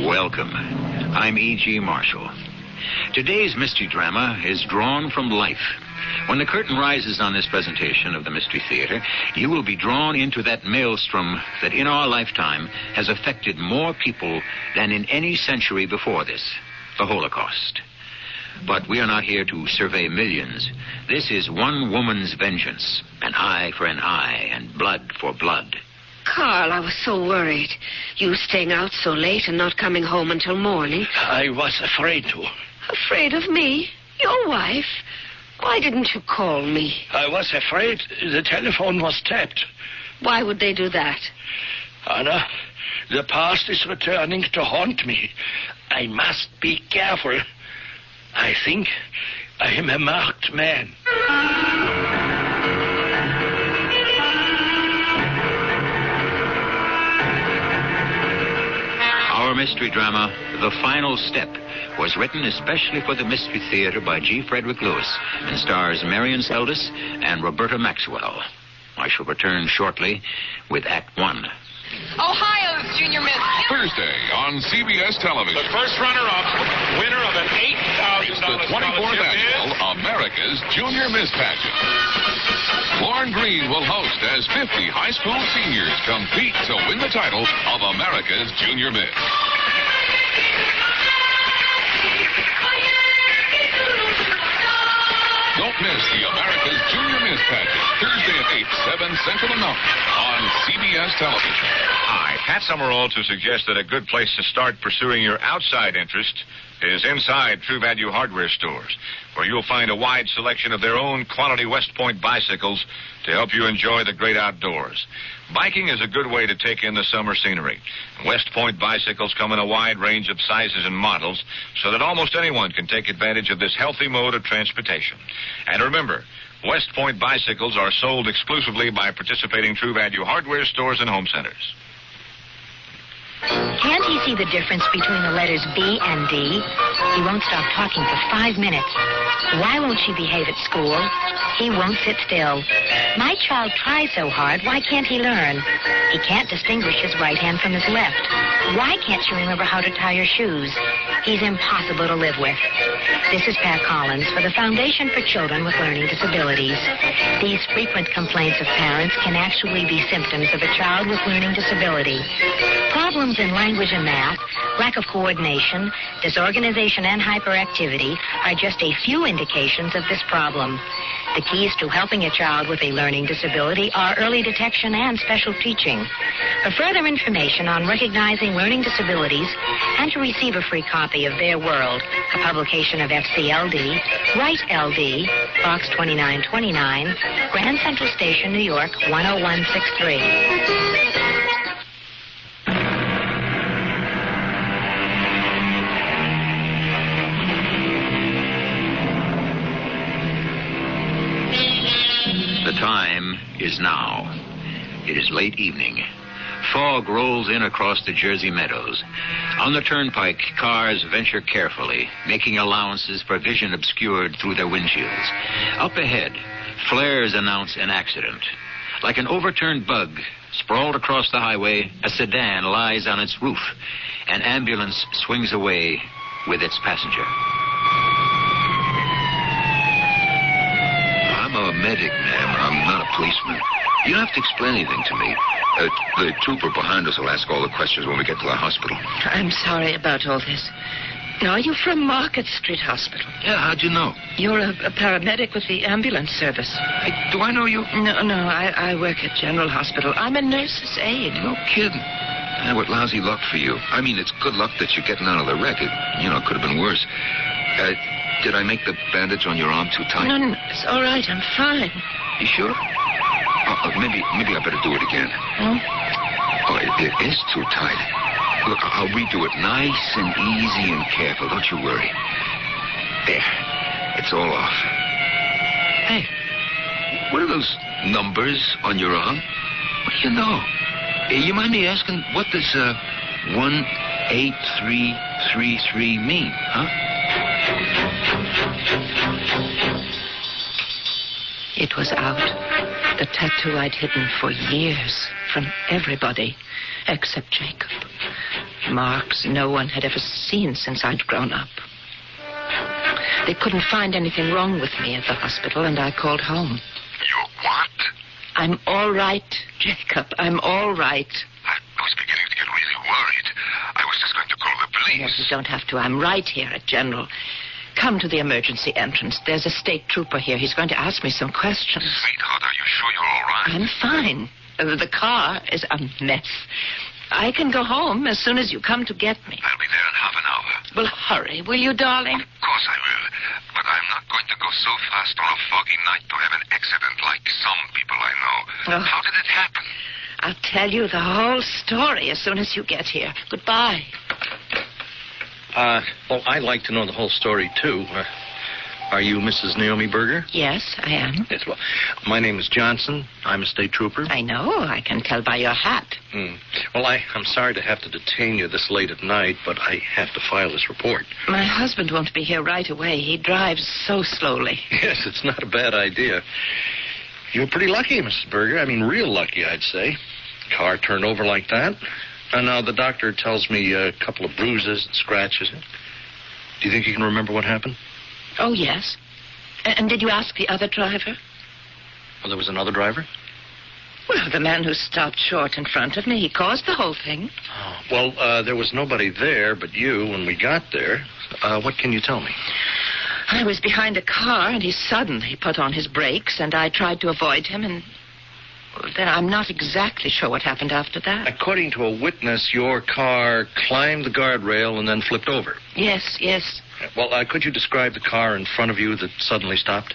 Welcome. I'm E.G. Marshall. Today's mystery drama is drawn from life. When the curtain rises on this presentation of the Mystery Theater, you will be drawn into that maelstrom that in our lifetime has affected more people than in any century before this, the Holocaust. But we are not here to survey millions. This is one woman's vengeance, an eye for an eye and blood for blood. Carl, I was so worried. You staying out so late and not coming home until morning. I was afraid to. Afraid of me? Your wife? Why didn't you call me? I was afraid the telephone was tapped. Why would they do that? Anna, the past is returning to haunt me. I must be careful. I think I am a marked man. Our mystery drama, The Final Step, was written especially for the Mystery Theater by G. Frederick Lewis and stars Marion Seldes and Roberta Maxwell. I shall return shortly with Act One. Ohio's Junior Miss. Thursday on CBS Television. The first runner-up, winner of an $8,000 It's the 24th annual America's Junior Miss Pageant. Lauren Green will host as 50 high school seniors compete to win the title of America's Junior Miss. Don't miss the America's Junior Miss Pageant, Thursday at 8, 7 Central and Mountain on CBS Television. Hi, Pat Summerall to suggest that a good place to start pursuing your outside interest is inside True Value hardware stores, where you'll find a wide selection of their own quality West Point bicycles to help you enjoy the great outdoors. Biking is a good way to take in the summer scenery. West Point bicycles come in a wide range of sizes and models so that almost anyone can take advantage of this healthy mode of transportation. And remember, West Point bicycles are sold exclusively by participating True Value hardware stores and home centers. Can't he see the difference between the letters B and D? He won't stop talking for 5 minutes. Why won't she behave at school? He won't sit still. My child tries so hard, why can't he learn? He can't distinguish his right hand from his left. Why can't she remember how to tie her shoes? He's impossible to live with. This is Pat Collins for the Foundation for Children with Learning Disabilities. These frequent complaints of parents can actually be symptoms of a child with learning disability. Problems in language and math, lack of coordination, disorganization, and hyperactivity are just a few indications of this problem. The keys to helping a child with a learning disability are early detection and special teaching. For further information on recognizing learning disabilities and to receive a free copy of Their World, a publication of FCLD, write LD, Box 2929, Grand Central Station, New York, 10163. The time is now. It is late evening. Fog rolls in across the Jersey meadows. On the turnpike, cars venture carefully, making allowances for vision obscured through their windshields. Up ahead, flares announce an accident. Like an overturned bug, sprawled across the highway, a sedan lies on its roof. An ambulance swings away with its passenger. I'm a medic, ma'am. I'm not a policeman. You don't have to explain anything to me. The trooper behind us will ask all the questions when we get to the hospital. I'm sorry about all this. Are you from Market Street Hospital? Yeah, how'd you know? You're a paramedic with the ambulance service. Hey, do I know you? No, I work at General Hospital. I'm a nurse's aide. No kidding. What lousy luck for you. I mean, it's good luck that you're getting out of the wreck. It could have been worse. Did I make the bandage on your arm too tight? No, it's all right. I'm fine. You sure? Maybe I better do it again. Huh? It is too tight. Look, I'll redo it nice and easy and careful. Don't you worry. There. It's all off. Hey, what are those numbers on your arm? What do you know? You mind me asking, what does 18333 mean, huh? It was out. The tattoo I'd hidden for years from everybody except Jacob. Marks no one had ever seen since I'd grown up. They couldn't find anything wrong with me at the hospital, and I called home. You what? I'm all right, Jacob. I'm all right. I was beginning to get really worried. I was just going to call the police. No, you don't have to. I'm right here at General. Come to the emergency entrance. There's a state trooper here. He's going to ask me some questions. Sweetheart, are you sure you're all right? I'm fine. The car is a mess. I can go home as soon as you come to get me. I'll be there in half an hour. Well, hurry, will you, darling? Of course I will. But I'm not going to go so fast on a foggy night to have an accident like some people I know. Oh. How did it happen? I'll tell you the whole story as soon as you get here. Goodbye. Well, I'd like to know the whole story, too. Are you Mrs. Naomi Berger? Yes, I am. Yes, well, my name is Johnson. I'm a state trooper. I know. I can tell by your hat. Well, I'm sorry to have to detain you this late at night, but I have to file this report. My husband won't be here right away. He drives so slowly. Yes, it's not a bad idea. You were pretty lucky, Mrs. Berger. I mean, real lucky, I'd say. Car turned over like that. And now the doctor tells me a couple of bruises and scratches. Do you think you can remember what happened? Oh, yes. And did you ask the other driver? Well, there was another driver? Well, the man who stopped short in front of me. He caused the whole thing. Oh, well, there was nobody there but you when we got there. What can you tell me? I was behind a car, and he suddenly put on his brakes, and I tried to avoid him, and then I'm not exactly sure what happened after that. According to a witness, your car climbed the guardrail and then flipped over. Yes. Well, could you describe the car in front of you that suddenly stopped?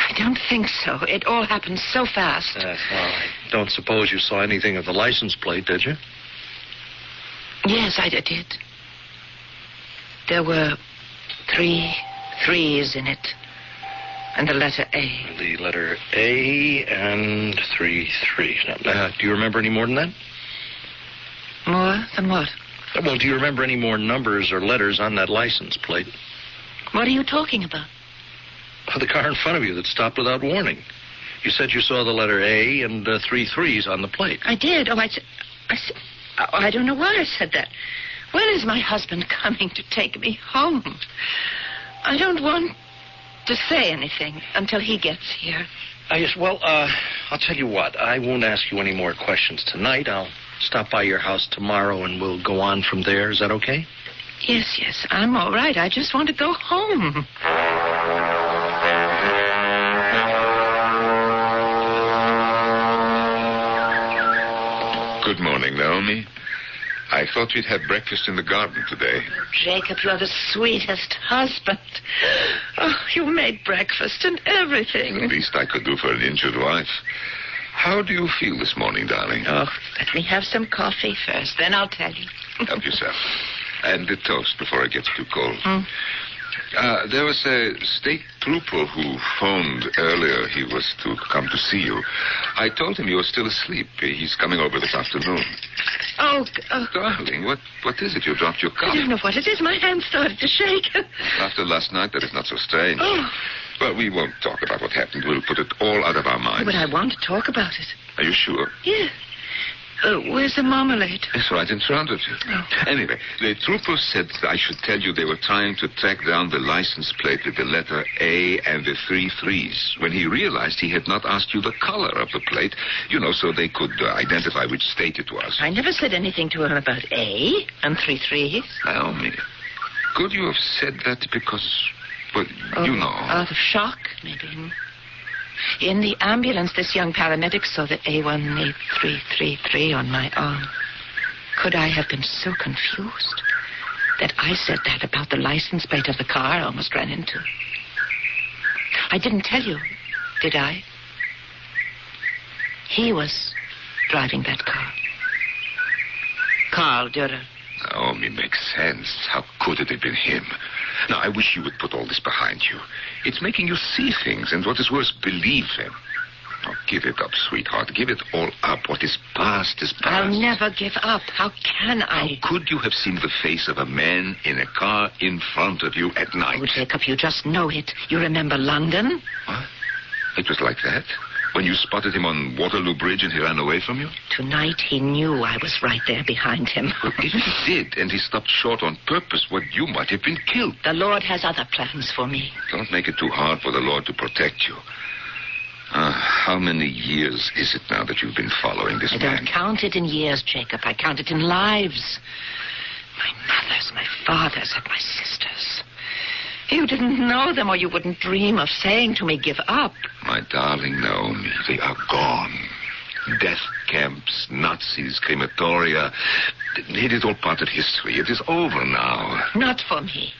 I don't think so. It all happened so fast. Well, I don't suppose you saw anything of the license plate, did you? Yes, I did. There were 3 3s in it. And the letter A. The letter A and 3 3s. Now, do you remember any more than that? More than what? Well, do you remember any more numbers or letters on that license plate? What are you talking about? The car in front of you that stopped without warning. You said you saw the letter A and 3 3s on the plate. I did. I don't know why I said that. When is my husband coming to take me home? I don't want to say anything until he gets here. Yes, well, I'll tell you what. I won't ask you any more questions tonight. I'll stop by your house tomorrow and we'll go on from there. Is that okay? Yes, I'm all right. I just want to go home. Good morning, Naomi. I thought we'd have breakfast in the garden today. Jacob, you're the sweetest husband. Oh, you made breakfast and everything. The least I could do for an injured wife. How do you feel this morning, darling? Oh, let me have some coffee first, then I'll tell you. Help yourself. And the toast before it gets too cold. There was a state trooper who phoned earlier. He was to come to see you. I told him you were still asleep. He's coming over this afternoon. Oh. Darling, what is it? You dropped your cup. I don't know what it is. My hand started to shake. After last night, that is not so strange. Oh. Well, we won't talk about what happened. We'll put it all out of our minds. But I want to talk about it. Are you sure? Yeah. Where's the marmalade? It's right in front of you. Oh. Anyway, the trooper said I should tell you they were trying to track down the license plate with the letter A and the 3 3s. When he realized he had not asked you the color of the plate, so they could identify which state it was. I never said anything to him about A and 3 3s. Naomi, could you have said that because, well, out of shock, maybe. In the ambulance, this young paramedic saw the A18333 on my arm. Could I have been so confused that I said that about the license plate of the car I almost ran into? I didn't tell you, did I? He was driving that car. Carl Dürer. Naomi, makes sense. How could it have been him? Now, I wish you would put all this behind you. It's making you see things, and what is worse, believe them. Now, give it up, sweetheart. Give it all up. What is past is past. I'll never give up. How can I? How could you have seen the face of a man in a car in front of you at night? Oh, Jacob, you just know it. You remember London? What? It was like that? When you spotted him on Waterloo Bridge and he ran away from you? Tonight he knew I was right there behind him. Well, if he did, and he stopped short on purpose, well, you might have been killed. The Lord has other plans for me. Don't make it too hard for the Lord to protect you. How many years is it now that you've been following this man? I don't count it in years, Jacob. I count it in lives. My mothers, my fathers, and my sisters. You didn't know them, or you wouldn't dream of saying to me, give up. My darling Naomi, they are gone. Death camps, Nazis, crematoria. It is all part of history. It is over now. Not for me.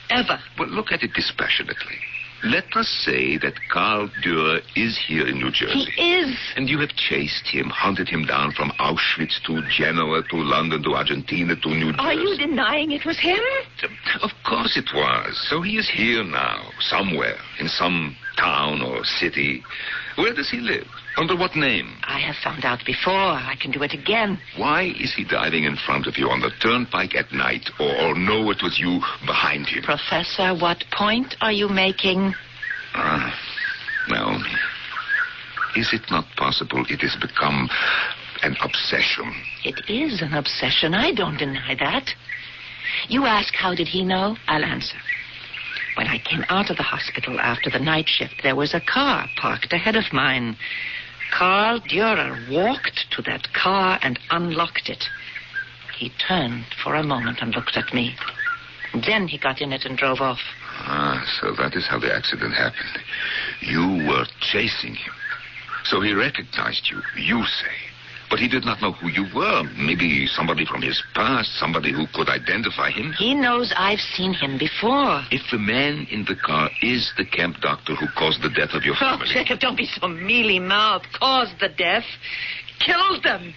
Ever. Well, look at it dispassionately. Let us say that Karl Dürer is here in New Jersey. He is. And you have chased him, hunted him down from Auschwitz to Genoa to London to Argentina to New Jersey. Are you denying it was him? Of course it was. So he is here now, somewhere, in some town or city. Where does he live? Under what name? I have found out before. I can do it again. Why is he driving in front of you on the turnpike at night? Or no, it was you behind him? Professor, what point are you making? Naomi, is it not possible it has become an obsession? It is an obsession. I don't deny that. You ask, how did he know? I'll answer. When I came out of the hospital after the night shift, there was a car parked ahead of mine. Karl Dürer walked to that car and unlocked it. He turned for a moment and looked at me. Then he got in it and drove off. So that is how the accident happened. You were chasing him. So he recognized you, you say. But he did not know who you were. Maybe somebody from his past, somebody who could identify him. He knows I've seen him before. If the man in the car is the camp doctor who caused the death of your family... Oh, Jacob, don't be so mealy-mouthed. Caused the death. Killed them.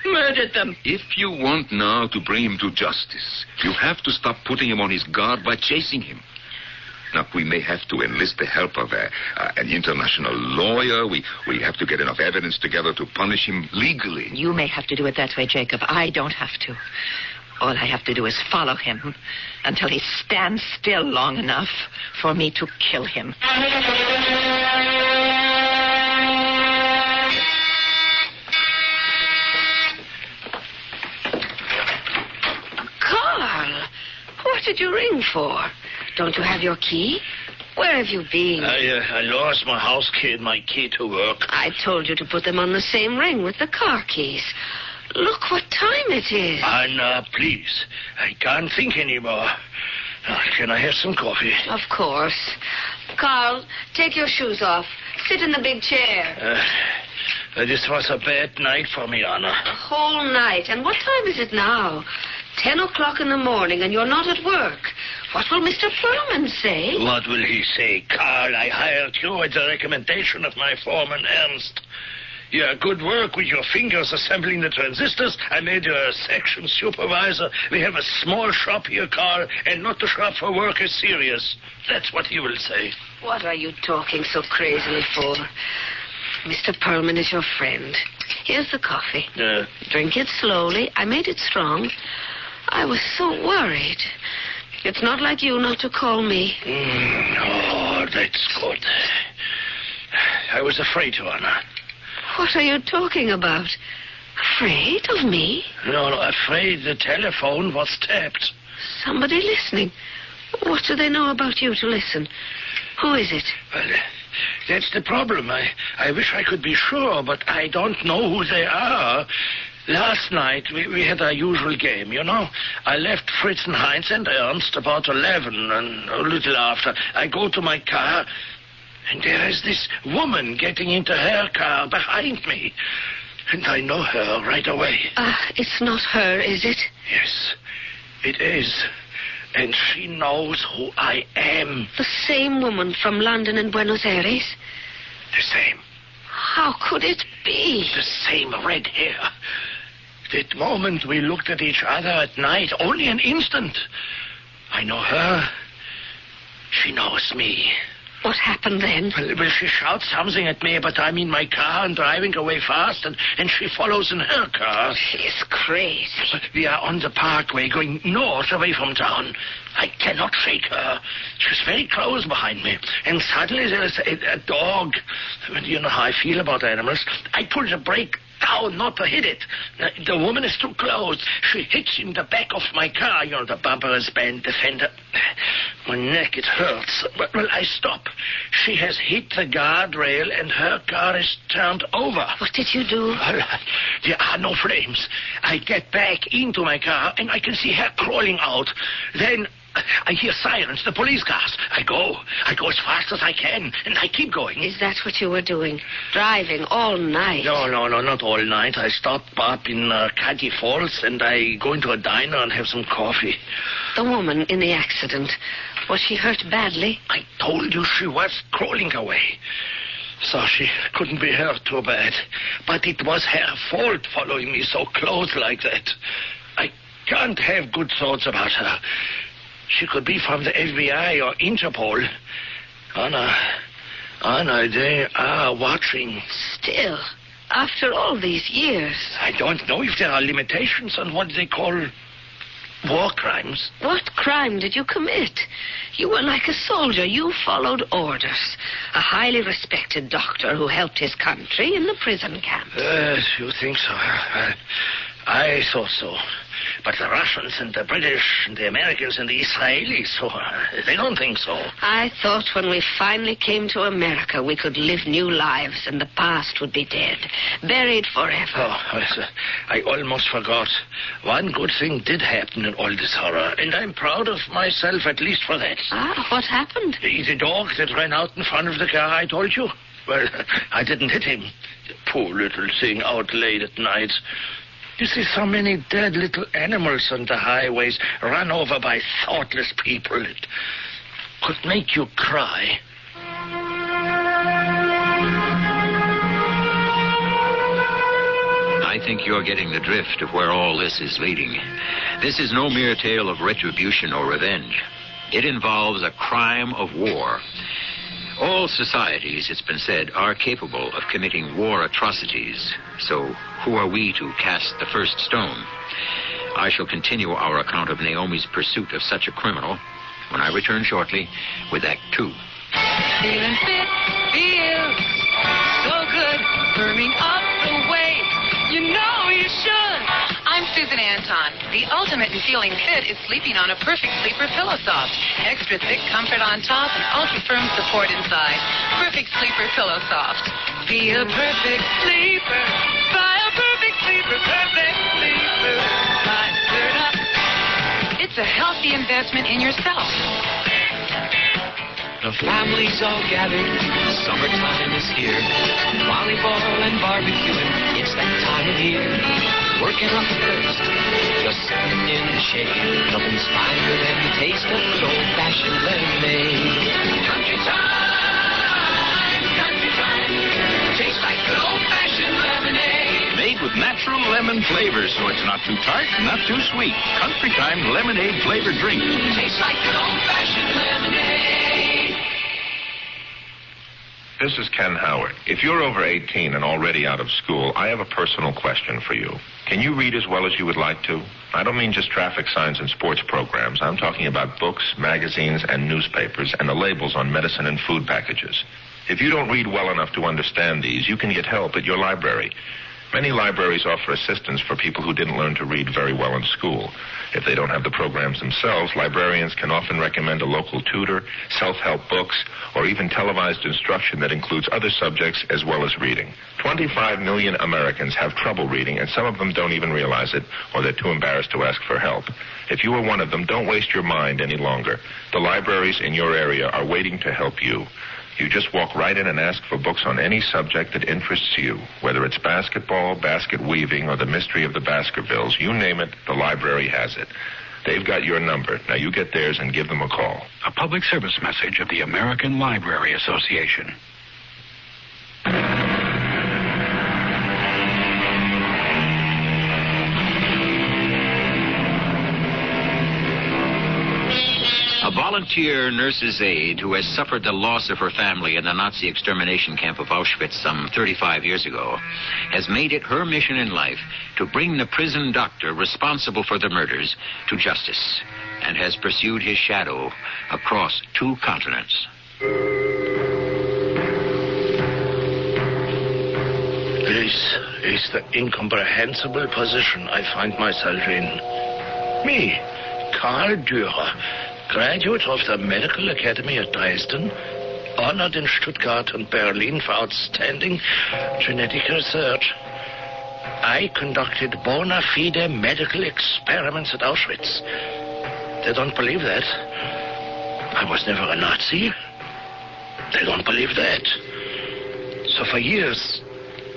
Murdered them. If you want now to bring him to justice, you have to stop putting him on his guard by chasing him. Now, we may have to enlist the help of an international lawyer. We have to get enough evidence together to punish him legally. You may have to do it that way, Jacob. I don't have to. All I have to do is follow him until he stands still long enough for me to kill him. Carl, what did you ring for? Don't you have your key? Where have you been? I lost my house key and my key to work. I told you to put them on the same ring with the car keys. Look what time it is. Anna, please. I can't think anymore. Can I have some coffee? Of course. Carl, take your shoes off. Sit in the big chair. This was a bad night for me, Anna. A whole night. And what time is it now? 10 o'clock in the morning, and you're not at work. What will Mr. Perlman say? What will he say? Carl, I hired you at the recommendation of my foreman, Ernst. Yeah, good work with your fingers assembling the transistors. I made you a section supervisor. We have a small shop here, Carl, and not the shop for work is serious. That's what he will say. What are you talking so crazily for? Mr. Perlman is your friend. Here's the coffee. Drink it slowly. I made it strong. I was so worried. It's not like you not to call me. Oh, that's good. I was afraid to, Anna. What are you talking about? Afraid of me? No, afraid the telephone was tapped. Somebody listening. What do they know about you to listen? Who is it? Well, that's the problem. I wish I could be sure, but I don't know who they are. Last night, we had our usual game, you know. I left Fritz and Heinz and Ernst about 11 and a little after. I go to my car, and there is this woman getting into her car behind me. And I know her right away. It's not her, is it? Yes, it is. And she knows who I am. The same woman from London and Buenos Aires? The same. How could it be? The same red hair. That moment we looked at each other at night, only an instant. I know her. She knows me. What happened then? Well, she shouts something at me, but I'm in my car and driving away fast, and she follows in her car. She's crazy. We are on the parkway going north away from town. I cannot shake her. She's very close behind me. And suddenly there's a dog. You know how I feel about animals. I pull the brake down not to hit it. The woman is too close. She hits in the back of my car. You know, the bumper is bent, the fender. My neck, it hurts. Well, I stop. She has hit the guardrail and her car is turned over. What did you do? Well, there are no flames. I get back into my car and I can see her crawling out. Then I hear sirens, the police cars. I go as fast as I can, and I keep going. Is that what you were doing? Driving all night? No, not all night. I stop up in Caddy Falls, and I go into a diner and have some coffee. The woman in the accident, was she hurt badly? I told you she was crawling away. So she couldn't be hurt too bad. But it was her fault following me so close like that. I can't have good thoughts about her. She could be from the FBI or Interpol. Anna, they are watching. Still, after all these years. I don't know if there are limitations on what they call war crimes. What crime did you commit? You were like a soldier. You followed orders. A highly respected doctor who helped his country in the prison camp. You think so? I thought so. But the Russians and the British and the Americans and the Israelis, they don't think so. I thought when we finally came to America, we could live new lives and the past would be dead, buried forever. I almost forgot. One good thing did happen in all this horror, and I'm proud of myself at least for that. What happened? The dog that ran out in front of the car I told you. Well, I didn't hit him. Poor little thing out late at night. You see so many dead little animals on the highways run over by thoughtless people. It could make you cry. I think you're getting the drift of where all this is leading. This is no mere tale of retribution or revenge. It involves a crime of war. All societies, it's been said, are capable of committing war atrocities. So who are we to cast the first stone? I shall continue our account of Naomi's pursuit of such a criminal when I return shortly with Act 2. Feeling fit, feels so good, burning up the way. You know you should. I'm Susan Anton. The ultimate in feeling fit is sleeping on a perfect sleeper pillow soft. Extra thick comfort on top and ultra firm support inside. Perfect sleeper pillow soft. Be a perfect sleeper. Buy a perfect sleeper. Perfect sleeper. Buy it up. It's a healthy investment in yourself. The family's all gathered, summertime is here. Volleyball and barbecuing, it's that time of year. Working up first, just sitting in the shade. Nothing's finer than the taste of good old-fashioned lemonade. Country time, tastes like good old-fashioned lemonade. Made with natural lemon flavors, so it's not too tart, not too sweet. Country Time lemonade flavored drink. Tastes like good old-fashioned lemonade. This is Ken Howard. If you're over 18 and already out of school, I have a personal question for you. Can you read as well as you would like to? I don't mean just traffic signs and sports programs. I'm talking about books, magazines, and newspapers, and the labels on medicine and food packages. If you don't read well enough to understand these, you can get help at your library. Many libraries offer assistance for people who didn't learn to read very well in school. If they don't have the programs themselves, librarians can often recommend a local tutor, self-help books, or even televised instruction that includes other subjects as well as reading. 25 million Americans have trouble reading, and some of them don't even realize it, or they're too embarrassed to ask for help. If you are one of them, don't waste your mind any longer. The libraries in your area are waiting to help you. You just walk right in and ask for books on any subject that interests you, whether it's basketball, basket weaving, or the mystery of the Baskervilles. You name it, the library has it. They've got your number. Now you get theirs and give them a call. A public service message of the American Library Association. volunteer nurse's aide who has suffered the loss of her family in the Nazi extermination camp of Auschwitz some 35 years ago has made it her mission in life to bring the prison doctor responsible for the murders to justice and has pursued his shadow across 2 continents. This is the incomprehensible position I find myself in. Me, Karl Dürer, graduate of the Medical Academy at Dresden, honored in Stuttgart and Berlin for outstanding genetic research. I conducted bona fide medical experiments at Auschwitz. They don't believe that. I was never a Nazi. They don't believe that. So for years,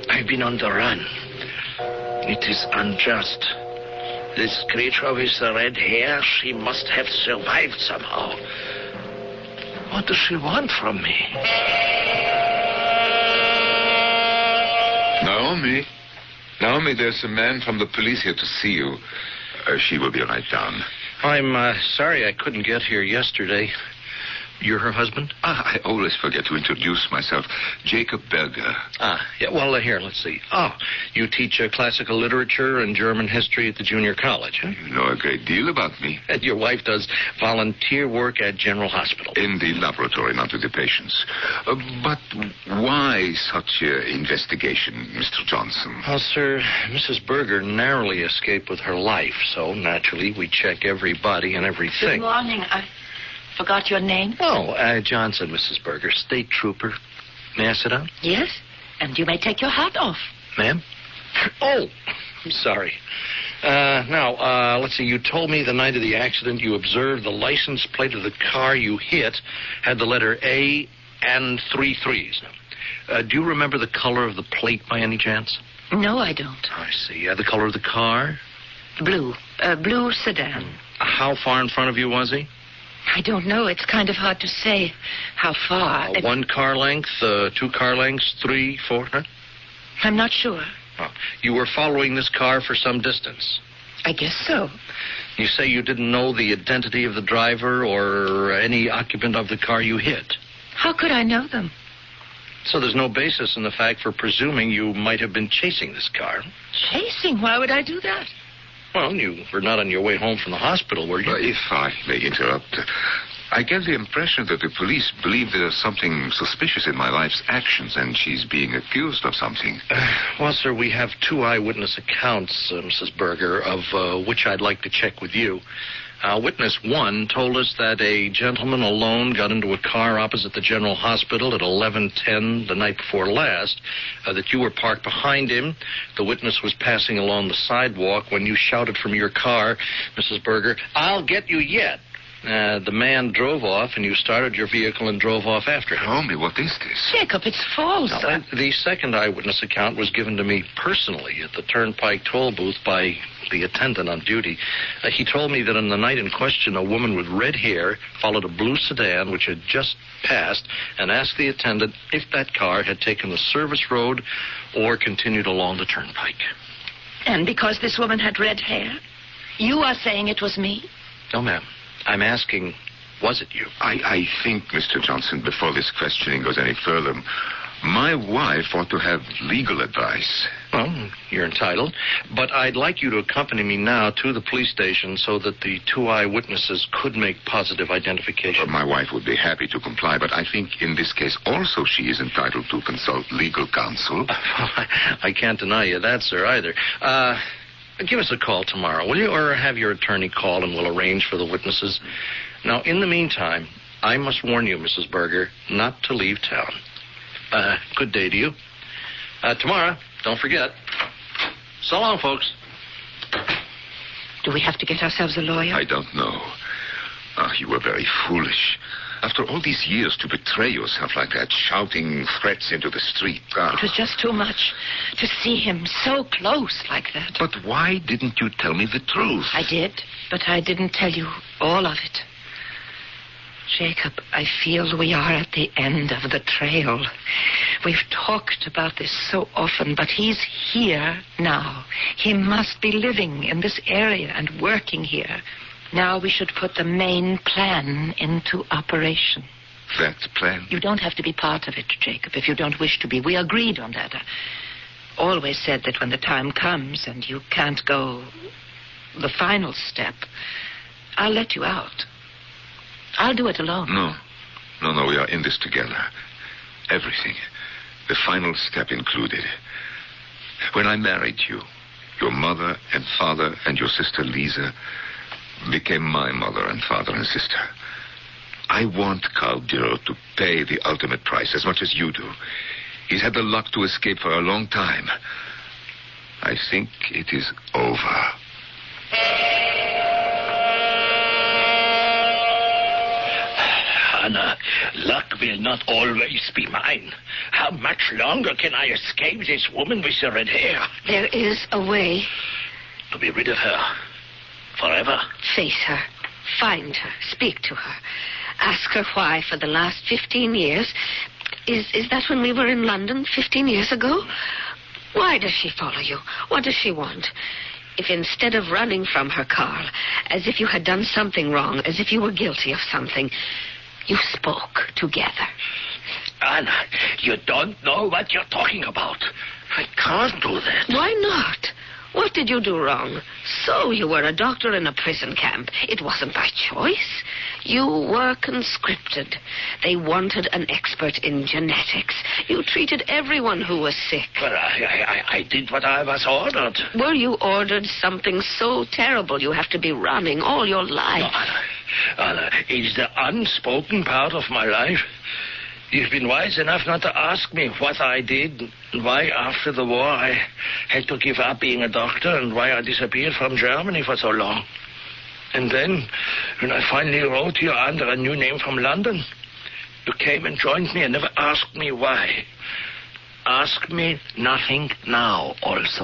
I've been on the run. It is unjust. This creature with the red hair, she must have survived somehow. What does she want from me? Naomi, there's a man from the police here to see you. She will be right down. I'm sorry I couldn't get here yesterday. You're her husband? I always forget to introduce myself. Jacob Berger. Yeah, well, here, let's see. Oh, you teach classical literature and German history at the junior college, huh? You know a great deal about me. And your wife does volunteer work at General Hospital. In the laboratory, not with the patients. But why such investigation, Mr. Johnson? Well, sir, Mrs. Berger narrowly escaped with her life, so naturally we check every body and everything. Good morning. I forgot your name? Oh, Johnson, Mrs. Berger, state trooper. May I sit down? Yes, and you may take your hat off. Ma'am? Oh, I'm sorry. Now, let's see. You told me the night of the accident you observed the license plate of the car you hit had the letter A and 3 3s. Do you remember the color of the plate by any chance? No, I don't. I see. The color of the car? Blue. Blue sedan. How far in front of you was he? I don't know. It's kind of hard to say how far. 1 car length, 2 car lengths, 3, 4, huh? I'm not sure. Oh, you were following this car for some distance? I guess so. You say you didn't know the identity of the driver or any occupant of the car you hit? How could I know them? So there's no basis in the fact for presuming you might have been chasing this car? Chasing? Why would I do that? Well, you were not on your way home from the hospital, were you? If I may interrupt, I get the impression that the police believe there's something suspicious in my wife's actions and she's being accused of something. Well, sir, we have 2 eyewitness accounts, Mrs. Berger, of which I'd like to check with you. Witness 1 told us that a gentleman alone got into a car opposite the General Hospital at 11:10 the night before last, that you were parked behind him. The witness was passing along the sidewalk when you shouted from your car, Mrs. Berger, "I'll get you yet." The man drove off, and you started your vehicle and drove off after him. Tell me, what is this? Jacob, it's false. Now, the second eyewitness account was given to me personally at the Turnpike toll booth by the attendant on duty. He told me that on the night in question, a woman with red hair followed a blue sedan which had just passed and asked the attendant if that car had taken the service road or continued along the Turnpike. And because this woman had red hair, you are saying it was me? No, ma'am. I'm asking, was it you? I think, Mr. Johnson, before this questioning goes any further, my wife ought to have legal advice. Well, you're entitled. But I'd like you to accompany me now to the police station so that the 2 eyewitnesses could make positive identification. My wife would be happy to comply, but I think in this case also she is entitled to consult legal counsel. I can't deny you that, sir, either. Give us a call tomorrow, will you? Or have your attorney call and we'll arrange for the witnesses. Now, in the meantime, I must warn you, Mrs. Berger, not to leave town. Good day to you. Tomorrow, don't forget. So long, folks. Do we have to get ourselves a lawyer? I don't know. You were very foolish. After all these years to betray yourself like that, shouting threats into the street. It was just too much to see him so close like that. But why didn't you tell me the truth? I did, but I didn't tell you all of it. Jacob, I feel we are at the end of the trail. We've talked about this so often, but he's here now. He must be living in this area and working here. Now we should put the main plan into operation. That plan? You don't have to be part of it, Jacob, if you don't wish to be. We agreed on that. I always said that when the time comes and you can't go the final step, I'll let you out. I'll do it alone. No, we are in this together. Everything. The final step included. When I married you, your mother and father and your sister Lisa became my mother and father and sister. I want Carl Dürer to pay the ultimate price as much as you do. He's had the luck to escape for a long time. I think it is over. Anna, luck will not always be mine. How much longer can I escape this woman with the red hair? There is a way. To be rid of her. Forever. Face her. Find her. Speak to her. Ask her why for the last 15 years. Is that when we were in London 15 years ago? Why does she follow you? What does she want? If instead of running from her, Carl, as if you had done something wrong, as if you were guilty of something, you spoke together. Anna, you don't know what you're talking about. I can't do that. Why not? What did you do wrong? So you were a doctor in a prison camp. It wasn't by choice. You were conscripted. They wanted an expert in genetics. You treated everyone who was sick. Well, I did what I was ordered. Were you ordered something so terrible you have to be running all your life? No, Anna, it's the unspoken part of my life. You've been wise enough not to ask me what I did, and why after the war I had to give up being a doctor, and why I disappeared from Germany for so long. And then, when I finally wrote you under a new name from London, you came and joined me and never asked me why. Ask me nothing now, also.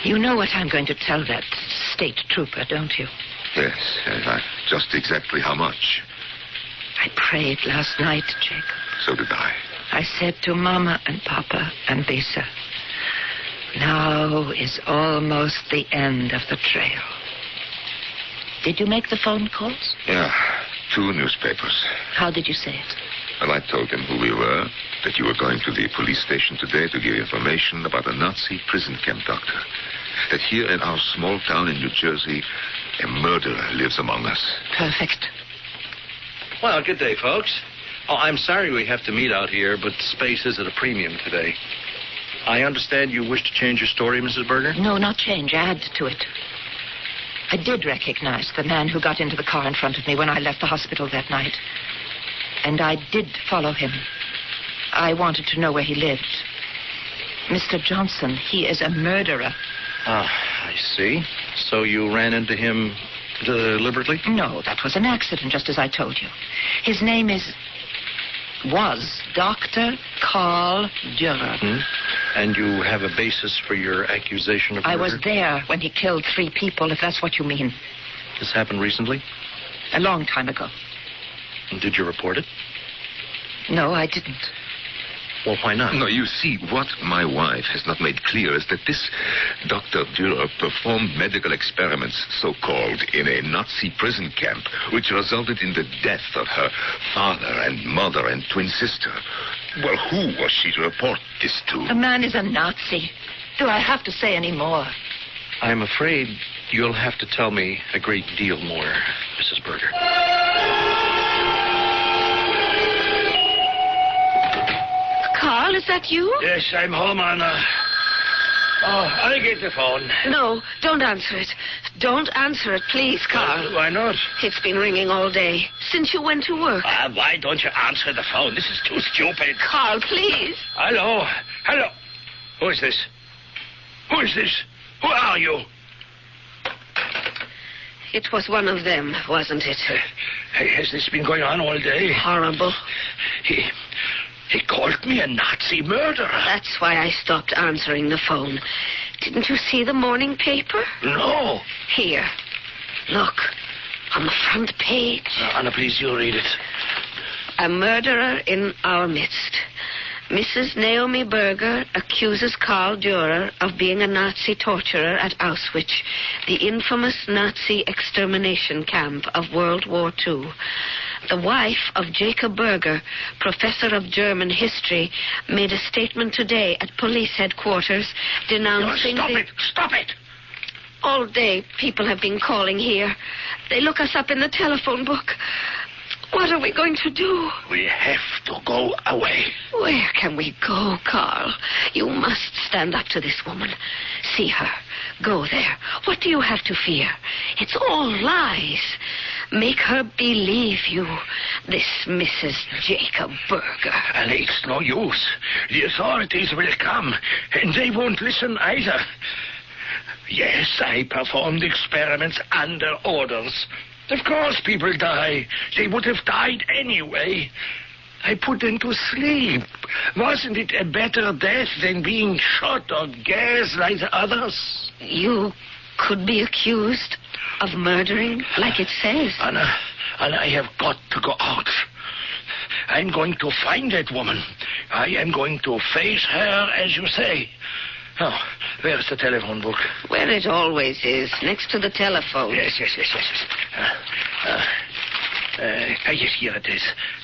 You know what I'm going to tell that state trooper, don't you? Yes, just exactly how much? I prayed last night, Jacob. So did I. I said to Mama and Papa and Lisa, now is almost the end of the trail. Did you make the phone calls? Yeah, 2 newspapers. How did you say it? Well, I told them who we were, that you were going to the police station today to give information about a Nazi prison camp doctor. That here in our small town in New Jersey, a murderer lives among us. Perfect. Well, good day, folks. Oh, I'm sorry we have to meet out here, but space is at a premium today. I understand you wish to change your story, Mrs. Berger? No, not change. Add to it. I did recognize the man who got into the car in front of me when I left the hospital that night. And I did follow him. I wanted to know where he lived. Mr. Johnson, he is a murderer. Ah, I see. So you ran into him deliberately? No, that was an accident, just as I told you. His name was Dr. Carl Dürer. Hmm? And you have a basis for your accusation of murder? I was there when he killed 3 people, if that's what you mean. This happened recently? A long time ago. And did you report it? No, I didn't. Well, why not? No, you see, what my wife has not made clear is that this Dr. Dürer performed medical experiments, so-called, in a Nazi prison camp, which resulted in the death of her father and mother and twin sister. Well, who was she to report this to? The man is a Nazi. Do I have to say any more? I'm afraid you'll have to tell me a great deal more, Mrs. Berger. Carl, is that you? Yes, I'm home, Anna. Oh, I'll get the phone. No, don't answer it. Don't answer it, please, Carl. Why not? It's been ringing all day, since you went to work. Why don't you answer the phone? This is too stupid. Carl, please. Hello? Hello? Who is this? Who is this? Who are you? It was one of them, wasn't it? Has this been going on all day? Horrible. He called me a Nazi murderer. That's why I stopped answering the phone. Didn't you see the morning paper? No. Here. Look. On the front page. Anna, please, you read it. A murderer in our midst. Mrs. Naomi Berger accuses Karl Dürer of being a Nazi torturer at Auschwitz, the infamous Nazi extermination camp of World War II. The wife of Jacob Berger, professor of German history, made a statement today at police headquarters denouncing Stop it! All day, people have been calling here. They look us up in the telephone book. What are we going to do? We have to go away. Where can we go, Carl? You must stand up to this woman. See her. Go there. What do you have to fear? It's all lies. Make her believe you. This Mrs. Jacob Berger. And it's no use. The authorities will come, and they won't listen either. Yes, I performed experiments under orders. Of course people die. They would have died anyway. I put them to sleep. Wasn't it a better death than being shot or gassed like the others? You could be accused of murdering, like it says. Anna, I have got to go out. I'm going to find that woman. I am going to face her, as you say. Oh, where's the telephone book? Where it always is, next to the telephone. Yes. Yes, here it is.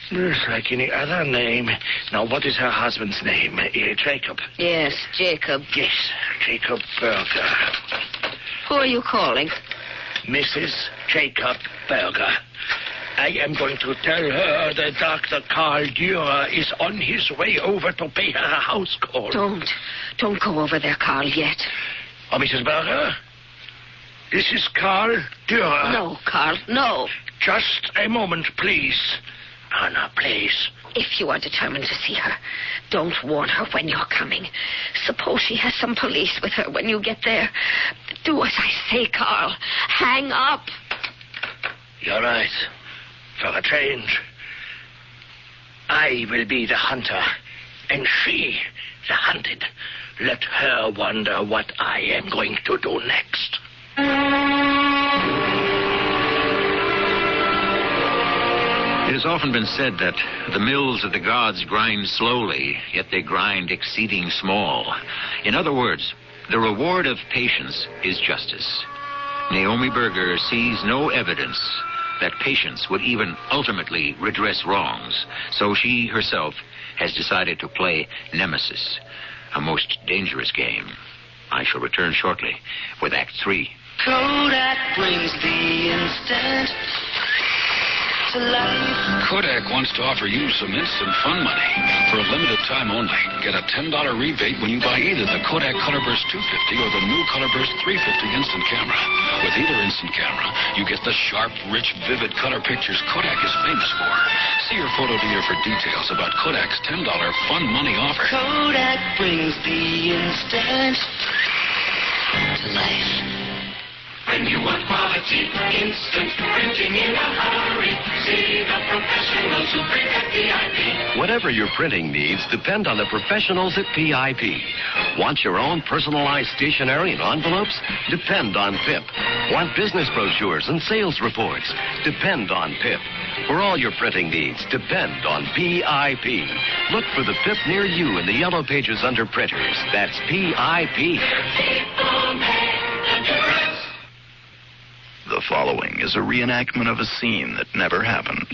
Just like any other name. Now, what is her husband's name? Jacob. Yes, Jacob. Yes, Jacob Berger. Who are you calling? Mrs. Jacob Berger. I am going to tell her that Dr. Karl Dürer is on his way over to pay her a house call. Don't go over there, Karl, yet. Oh, Mrs. Berger? This is Karl Dürer. No, Karl, no. Just a moment, please. Anna, please. If you are determined to see her, don't warn her when you're coming. Suppose she has some police with her when you get there. Do as I say, Karl. Hang up. You're right. For a change, I will be the hunter, and she the hunted. Let her wonder what I am going to do next. It has often been said that the mills of the gods grind slowly, yet they grind exceeding small. In other words, the reward of patience is justice. Naomi Berger sees no evidence that patience would even ultimately redress wrongs, so she herself has decided to play Nemesis, a most dangerous game. I shall return shortly with Act 3. Kodak brings the instant to life. Kodak wants to offer you some instant fun money for a limited time only. Get a $10 rebate when you buy either the Kodak Colorburst 250 or the new Colorburst 350 instant camera. With either instant camera, you get the sharp, rich, vivid color pictures Kodak is famous for. See your photo dealer for details about Kodak's $10 fun money offer. Kodak brings the instant to life. When you want quality, instant printing in a hurry, see the professionals who print at PIP. Whatever your printing needs, depend on the professionals at PIP. Want your own personalized stationery and envelopes? Depend on PIP. Want business brochures and sales reports? Depend on PIP. For all your printing needs, depend on PIP. Look for the PIP near you in the yellow pages under printers. That's PIP. The following is a reenactment of a scene that never happened.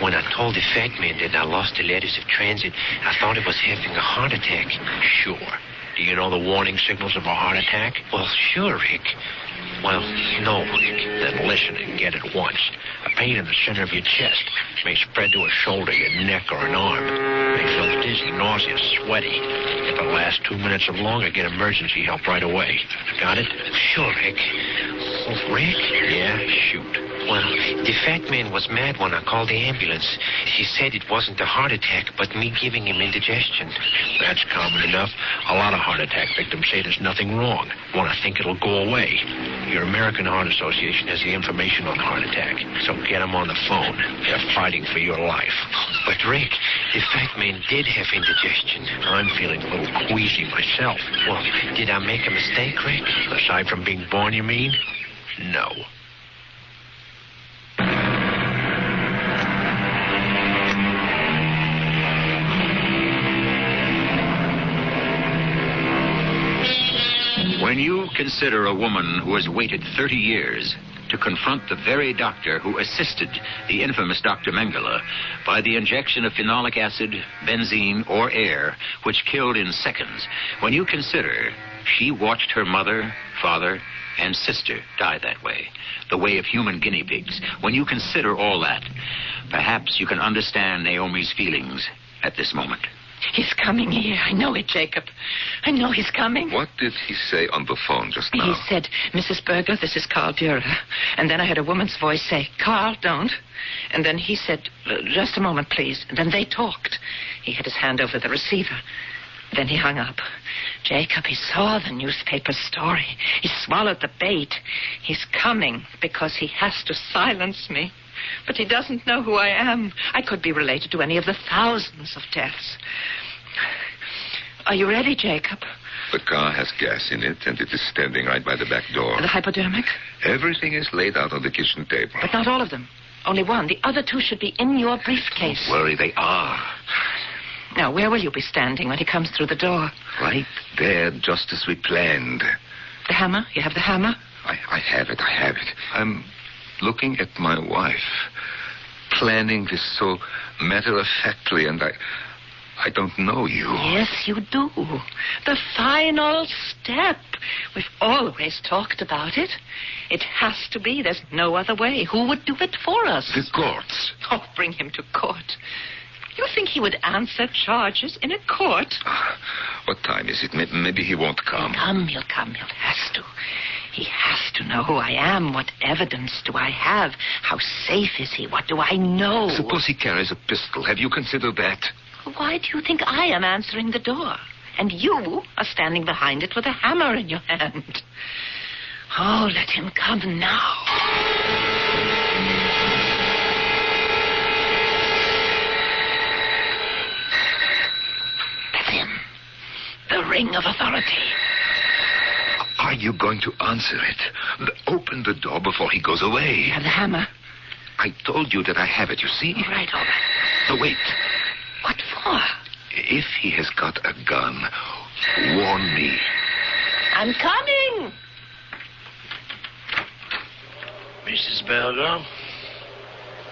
When I told the fat man that I lost the letters of transit, I thought he was having a heart attack. Sure. Do you know the warning signals of a heart attack? Well, sure, Rick. Well, no, Rick. Then listen and get it once. A pain in the center of your chest may spread to a shoulder, your neck, or an arm. May feel dizzy, nauseous, sweaty. If it lasts 2 minutes or longer, get emergency help right away. Got it? Sure, Rick. Oh, Rick? Yeah, shoot. Well, the fat man was mad when I called the ambulance. He said it wasn't a heart attack, but me giving him indigestion. That's common enough. A lot of heart attack victims say there's nothing wrong. Want to think it'll go away. Your American Heart Association has the information on heart attack, so get them on the phone. They're fighting for your life. But, Rick, the fat man did have indigestion. I'm feeling a little queasy myself. Well, did I make a mistake, Rick? Aside from being born, you mean? No. When you consider a woman who has waited 30 years to confront the very doctor who assisted the infamous Dr. Mengele by the injection of phenolic acid, benzene, or air, which killed in seconds, when you consider she watched her mother, father, and sister die that way of human guinea pigs, when you consider all that, perhaps you can understand Naomi's feelings at this moment. He's coming here. I know it, Jacob. I know he's coming. What did he say on the phone just now? He said, Mrs. Berger, this is Carl Buehrer. And then I heard a woman's voice say, Carl, don't. And then he said, just a moment, please. And then they talked. He had his hand over the receiver. Then he hung up. Jacob, he saw the newspaper story. He swallowed the bait. He's coming because he has to silence me. But he doesn't know who I am. I could be related to any of the thousands of deaths. Are you ready, Jacob? The car has gas in it, and it is standing right by the back door. The hypodermic? Everything is laid out on the kitchen table. But not all of them. Only one. The other two should be in your briefcase. Don't worry, they are. Now, where will you be standing when he comes through the door? Right there, just as we planned. The hammer? You have the hammer? I have it. I'm looking at my wife, planning this so matter-of-factly, and I don't know you. Yes, you do. The final step. We've always talked about it. It has to be. There's no other way. Who would do it for us? The courts. Oh, bring him to court. You think he would answer charges in a court? What time is it? Maybe he won't come. He'll come. He has to. He has to know who I am. What evidence do I have? How safe is he? What do I know? Suppose he carries a pistol. Have you considered that? Why do you think I am answering the door? And you are standing behind it with a hammer in your hand. Oh, let him come now. That's him. The ring of authority. Are you going to answer it? Open the door before he goes away. You have the hammer? I told you that I have it, you see? All right. No, wait. What for? If he has got a gun, warn me. I'm coming. Mrs. Berger?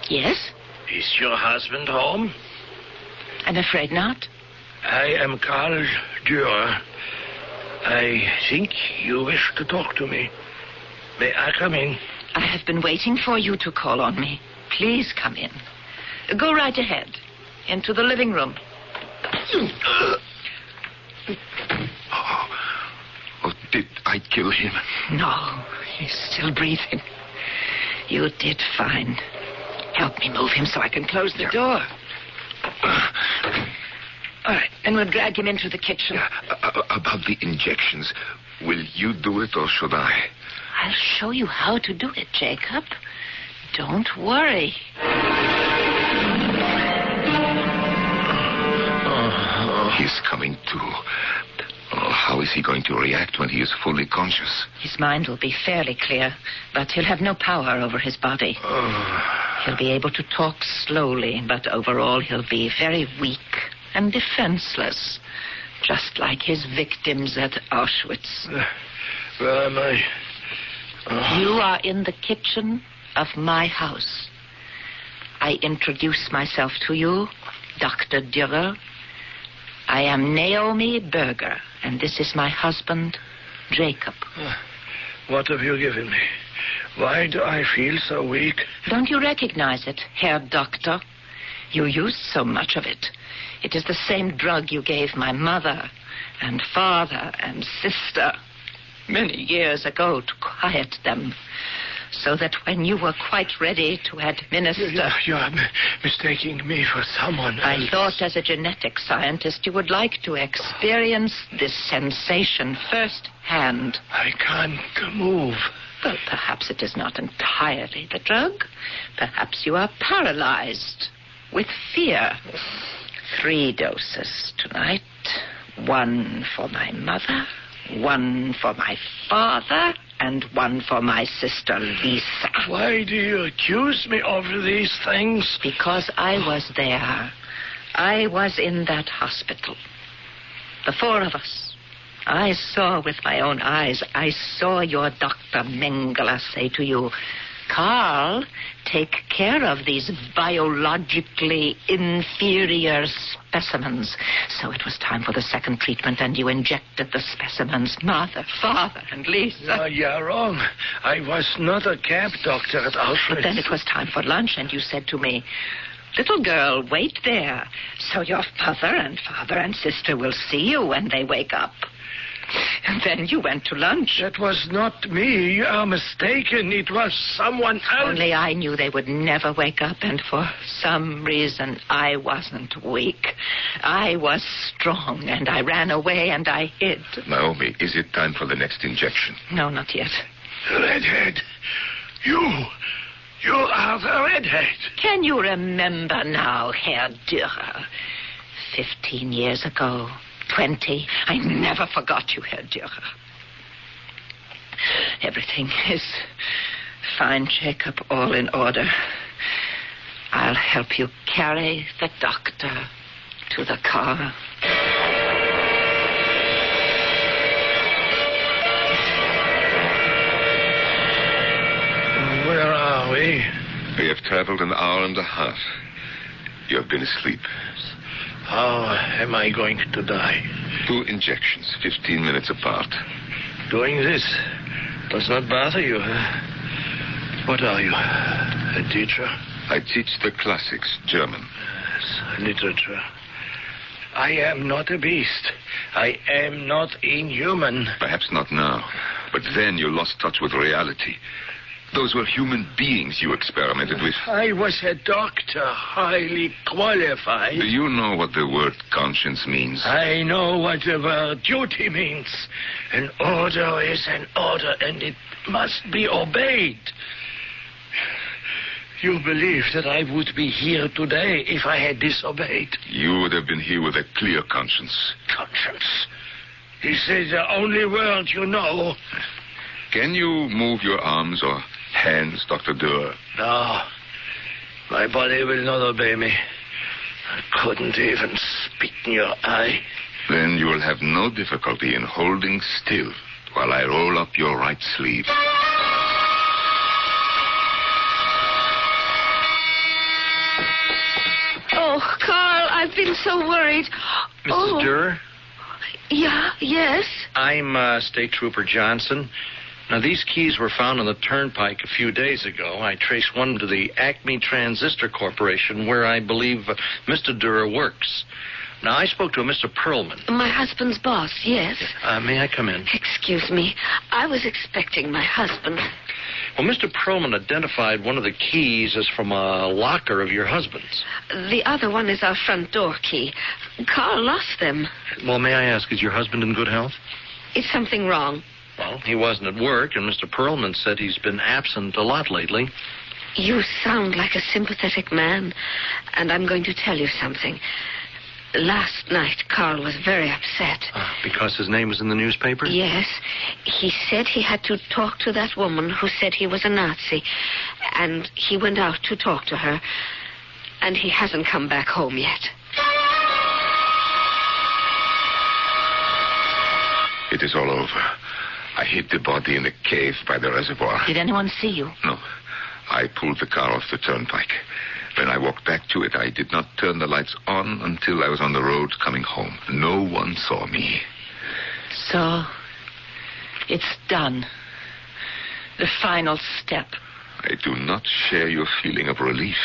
Yes? Is your husband home? I'm afraid not. I am Carl Buehrer. I think you wish to talk to me. May I come in? I have been waiting for you to call on me. Please come in. Go right ahead. Into the living room. Oh, did I kill him? No, he's still breathing. You did fine. Help me move him so I can close the door. All right, then we'll drag him into the kitchen. About the injections, will you do it or should I? I'll show you how to do it, Jacob. Don't worry. He's coming to. Oh, how is he going to react when he is fully conscious? His mind will be fairly clear, but he'll have no power over his body. He'll be able to talk slowly, but overall he'll be very weak and defenseless, just like his victims at Auschwitz. Where am I? You are in the kitchen of my house. I introduce myself to you, Dr. Dürer. I am Naomi Berger, and this is my husband, Jacob. What have you given me? Why do I feel so weak? Don't you recognize it, Herr Doctor? You used so much of it. It is the same drug you gave my mother and father and sister many years ago to quiet them, so that when you were quite ready to administer... You are mistaking me for someone else. I thought as a genetic scientist you would like to experience this sensation firsthand. I can't move. Well, perhaps it is not entirely the drug. Perhaps you are paralyzed with fear. 3 doses tonight. 1 for my mother, 1 for my father, and 1 for my sister, Lisa. Why do you accuse me of these things? Because I was there. I was in that hospital. The 4 of us. I saw with my own eyes. I saw your Dr. Mengele say to you, Carl, take care of these biologically inferior specimens. So it was time for the second treatment, and you injected the specimens. Mother, father, and Lisa. No, you're wrong. I was not a cab doctor at Auschwitz. But then it was time for lunch, and you said to me, little girl, wait there, so your mother and father and sister will see you when they wake up. And then you went to lunch. That was not me. You are mistaken. It was someone else. Only I knew they would never wake up, and for some reason I wasn't weak. I was strong, and I ran away, and I hid. Naomi, is it time for the next injection? No, not yet. Redhead. You are the redhead. Can you remember now, Herr Dürer? 15 years ago. 20. I never forgot you, Herr Dürer. Everything is fine, Jacob, all in order. I'll help you carry the doctor to the car. Where are we? We have traveled an hour and a half. You have been asleep. How am I going to die? 2 injections, 15 minutes apart. Doing this does not bother you, huh? What are you, a teacher? I teach the classics, German. Yes, literature. I am not a beast. I am not inhuman. Perhaps not now, but then you lost touch with reality. Those were human beings you experimented with. I was a doctor, highly qualified. Do you know what the word conscience means? I know what the word duty means. An order is an order, and it must be obeyed. You believe that I would be here today if I had disobeyed? You would have been here with a clear conscience. Conscience? This is the only word you know. Can you move your arms or hands, Dr. Dürer? No. My body will not obey me. I couldn't even spit in your eye. Then you will have no difficulty in holding still while I roll up your right sleeve. Oh, Carl, I've been so worried. Mrs. Dürer? Yeah, yes? I'm State Trooper Johnson. Now, these keys were found on the turnpike a few days ago. I traced one to the Acme Transistor Corporation, where I believe Mr. Dürer works. Now, I spoke to a Mr. Perlman. My husband's boss, yes. May I come in? Excuse me. I was expecting my husband. Well, Mr. Perlman identified one of the keys as from a locker of your husband's. The other one is our front door key. Carl lost them. Well, may I ask, is your husband in good health? Is something wrong? Well, he wasn't at work, and Mr. Perlman said he's been absent a lot lately. You sound like a sympathetic man, and I'm going to tell you something. Last night, Carl was very upset. Because his name was in the newspaper? Yes. He said he had to talk to that woman who said he was a Nazi, and he went out to talk to her, and he hasn't come back home yet. It is all over. I hid the body in the cave by the reservoir. Did anyone see you? No. I pulled the car off the turnpike. When I walked back to it, I did not turn the lights on until I was on the road coming home. No one saw me. So, it's done. The final step. I do not share your feeling of relief.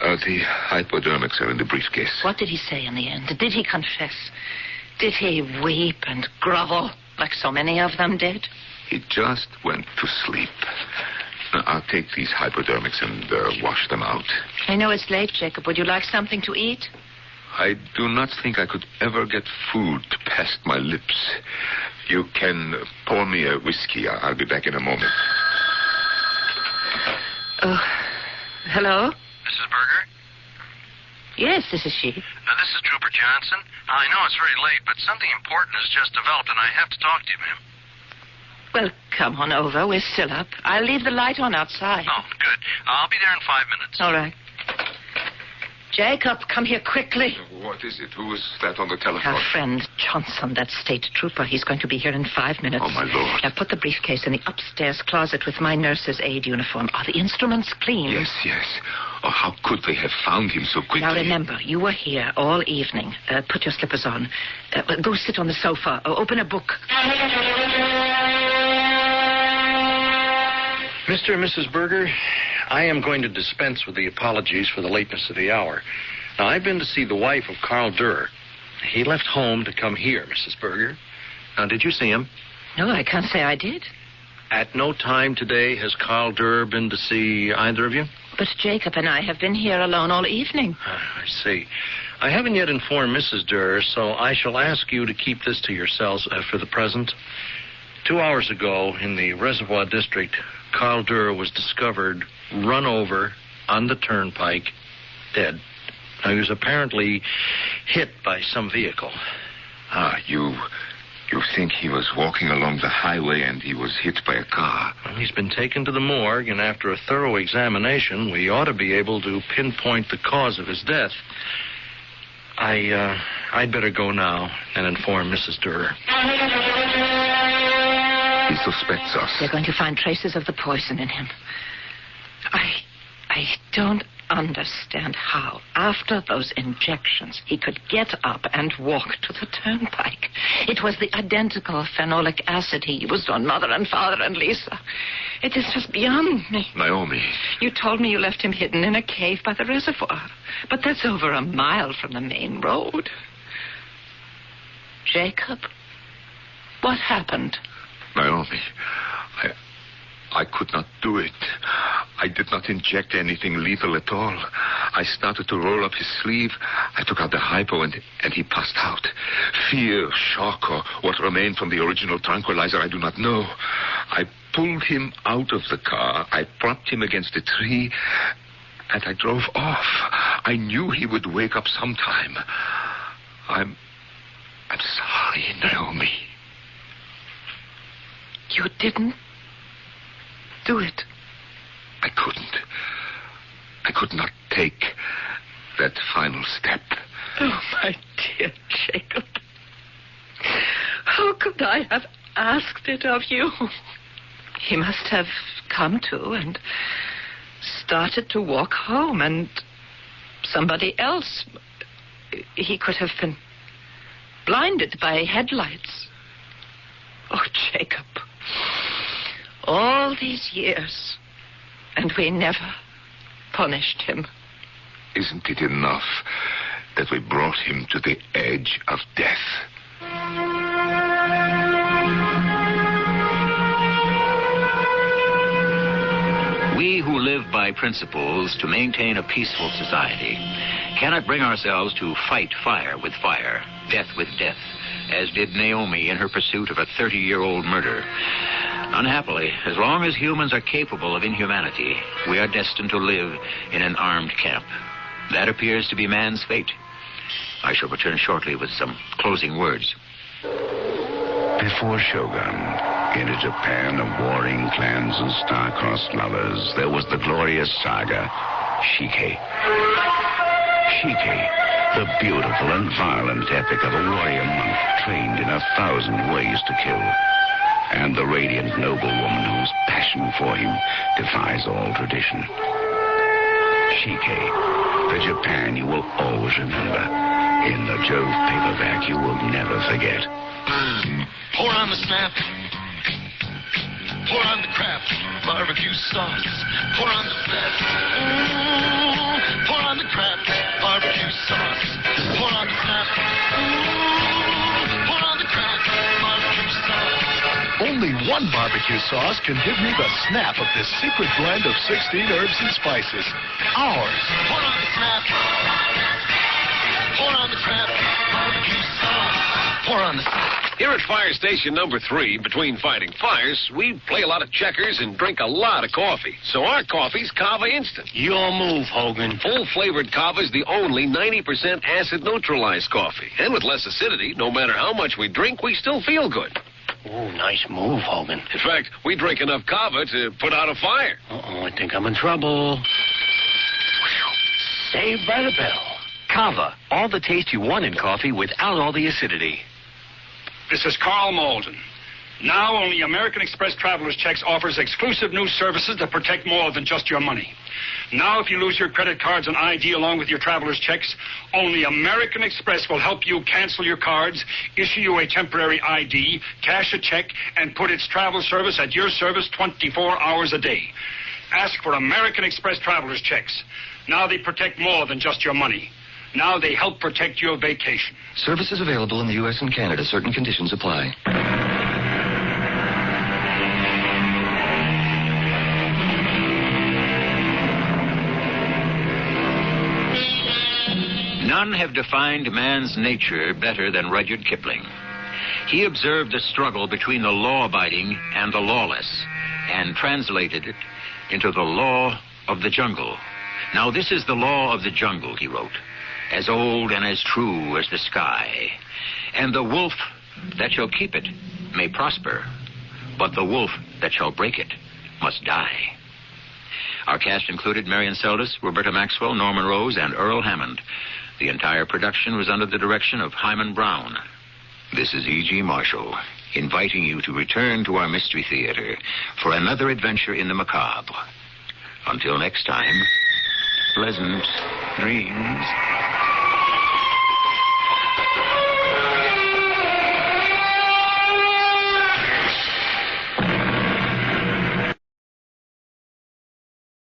The hypodermics are in the briefcase. What did he say in the end? Did he confess? Did he weep and grovel like so many of them did? He just went to sleep. Now, I'll take these hypodermics and wash them out. I know it's late, Jacob. Would you like something to eat? I do not think I could ever get food past my lips. You can pour me a whiskey. I'll be back in a moment. Oh, hello? Mrs. Berger? Yes, this is she. This is Trooper Johnson. I know it's very late, but something important has just developed, and I have to talk to you, ma'am. Well, come on over. We're still up. I'll leave the light on outside. Oh, good. I'll be there in 5 minutes. All right. Jacob, come here quickly. What is it? Who is that on the telephone? Our friend Johnson, that state trooper. He's going to be here in 5 minutes. Oh, my Lord. Now, put the briefcase in the upstairs closet with my nurse's aid uniform. Are the instruments clean? Yes. Oh, how could they have found him so quickly? Now, remember, you were here all evening. Put your slippers on. Go sit on the sofa. Open a book. Mr. and Mrs. Berger, I am going to dispense with the apologies for the lateness of the hour. Now, I've been to see the wife of Carl Durer. He left home to come here, Mrs. Berger. Now, did you see him? No, I can't say I did. At no time today has Carl Durer been to see either of you? But Jacob and I have been here alone all evening. I see. I haven't yet informed Mrs. Durer, so I shall ask you to keep this to yourselves for the present. 2 hours ago, in the Reservoir District, Carl Durer was discovered run over on the turnpike, dead. Now, he was apparently hit by some vehicle. You think he was walking along the highway and he was hit by a car? Well, he's been taken to the morgue, and after a thorough examination, we ought to be able to pinpoint the cause of his death. I'd better go now and inform Mrs. Durer. He suspects us. They're going to find traces of the poison in him. I don't understand how, after those injections, he could get up and walk to the turnpike. It was the identical phenolic acid he used on Mother and Father and Lisa. It is just beyond me. Naomi. You told me you left him hidden in a cave by the reservoir. But that's over a mile from the main road. Jacob, what happened? Naomi, I could not do it. I did not inject anything lethal at all. I started to roll up his sleeve. I took out the hypo and he passed out. Fear, shock, or what remained from the original tranquilizer, I do not know. I pulled him out of the car. I propped him against a tree, and I drove off. I knew he would wake up sometime. I'm sorry, Naomi. You didn't do it. I couldn't. I could not take that final step. Oh, my dear Jacob. How could I have asked it of you? He must have come to and started to walk home, and somebody else. He could have been blinded by headlights. Oh, Jacob. All these years, and we never punished him. Isn't it enough that we brought him to the edge of death? We who live by principles to maintain a peaceful society cannot bring ourselves to fight fire with fire, death with death, as did Naomi in her pursuit of a 30-year-old murder. Unhappily, as long as humans are capable of inhumanity, we are destined to live in an armed camp. That appears to be man's fate. I shall return shortly with some closing words. Before Shogun, in a Japan of warring clans and star-crossed lovers, there was the glorious saga, Shike. Shike, the beautiful and violent epic of a warrior monk trained in 1,000 ways to kill. And the radiant noblewoman whose passion for him defies all tradition. Shike, the Japan you will always remember. In the Jove paperback you will never forget. Pour on the snap. Pour on the craft. Barbecue sauce. Pour on the fat. Pour on the craft. Barbecue sauce. Pour on the snap. Pour on the craft. Barbecue sauce. Only one barbecue sauce can give me the snap of this secret blend of 16 herbs and spices. Ours. Pour on the snap. Pour on the craft. Barbecue sauce. Pour on the snap. Here at Fire Station number 3, between fighting fires, we play a lot of checkers and drink a lot of coffee. So our coffee's Kava Instant. Your move, Hogan. Full-flavored Kava's the only 90% acid-neutralized coffee. And with less acidity, no matter how much we drink, we still feel good. Oh, nice move, Hogan. In fact, we drink enough Kava to put out a fire. Uh-oh, I think I'm in trouble. Saved by the Bell. Kava, all the taste you want in coffee without all the acidity. This is Carl Malden. Now only American Express Traveler's Checks offers exclusive new services that protect more than just your money. Now if you lose your credit cards and ID along with your traveler's checks, only American Express will help you cancel your cards, issue you a temporary ID, cash a check, and put its travel service at your service 24 hours a day. Ask for American Express Traveler's Checks. Now they protect more than just your money. Now they help protect your vacation. Services available in the U.S. and Canada. Certain conditions apply. None have defined man's nature better than Rudyard Kipling. He observed the struggle between the law-abiding and the lawless and translated it into the law of the jungle. Now, this is the law of the jungle, he wrote, as old and as true as the sky. And the wolf that shall keep it may prosper, but the wolf that shall break it must die. Our cast included Marion Seldes, Roberta Maxwell, Norman Rose, and Earl Hammond. The entire production was under the direction of Himan Brown. This is E.G. Marshall, inviting you to return to our Mystery Theater for another adventure in the macabre. Until next time, pleasant dreams.